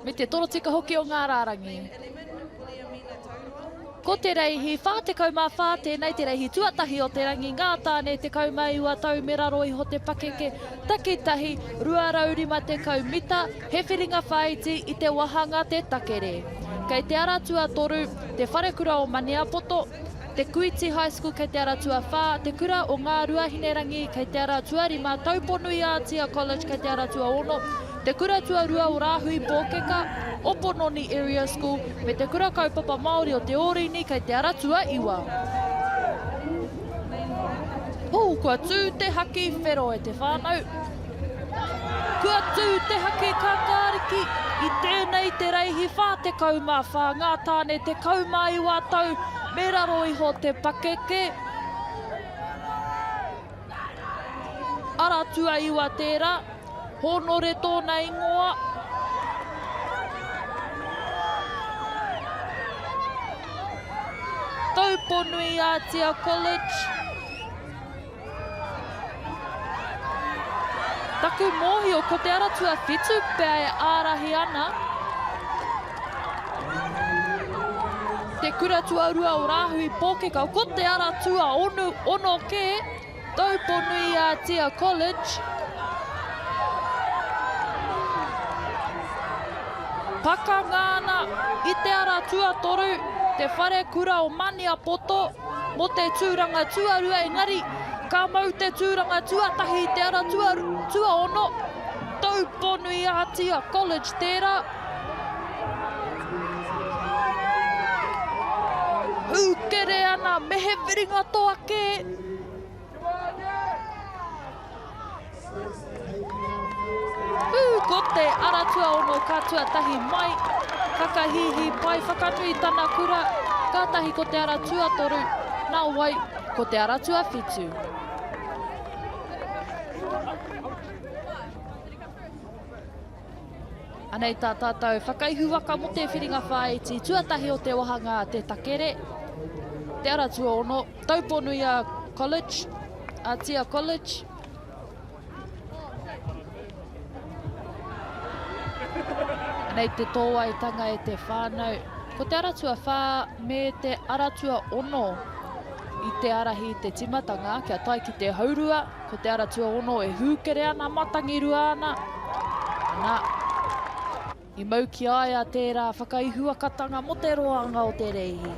Me te torotika hoki o ngā rārangi. Ko te reihi, whātekau mā whā, tēnei te reihi tuatahi o te rangi ngā tāne te kaumaiua tau me raro iho te pakeke, takitahi, rua raurima te kaumita, he whiringa whaiti i te wahanga te takere. Kei te aratua toru, te wharekura o Maniapoto, te Kuiti High School kei te aratua whā, te kura o ngā ruahinerangi kei te aratua rima, Tauponui Atia College kei te aratua ono, te kura tuarua o Rāhui Pōkeka, Opononi Area School, me te kura kaupapa Māori o te Orini kei te aratua iwa. Kua tū te haki whero e te whānau. Kua tū te haki kakāriki i tēnei te reihi whātekau mā whā, ngā tāne te kaumaiwa tau, me raro iho te pakeke. Aratua iwa tērā, honore tōna ingoa. Tauponui Atia College. Taku mōhio ko te aratua whitu pēa e ārahi ana. Te kura tuarua o Rāhui Pōkeka, ko te aratua ono ke Tauponui Atia College. Pakangana i te aratua toru, te whare kura o Maniapoto, mo te tūranga tuarua engari, ka mau te tūranga tuatahi te aratua tua ono, Tauponui Atia College tērā. Hūkere ana, mehe whiringa toa ke. Ko te aratua ono ka tuatahi mai, kakahihi pai whakanui tana kura, kātahi ko te aratua toru, nā wai ko te aratua whitu. Anei tā tātou whakaihuaka mo te whiringa whaiti, tuatahi o te wahanga te takere, te aratua ono, Tauponui College, Atia College. Nei te tōaitanga e te whānau. Ko te aratua whā me te aratua ono i te arahi te timatanga, kia tai ki te haurua, ko te aratua ono e hūkere ana, matangirua ana. Nā, i mau ki aia tērā whakaihuakatanga mo te roanga o te reihi.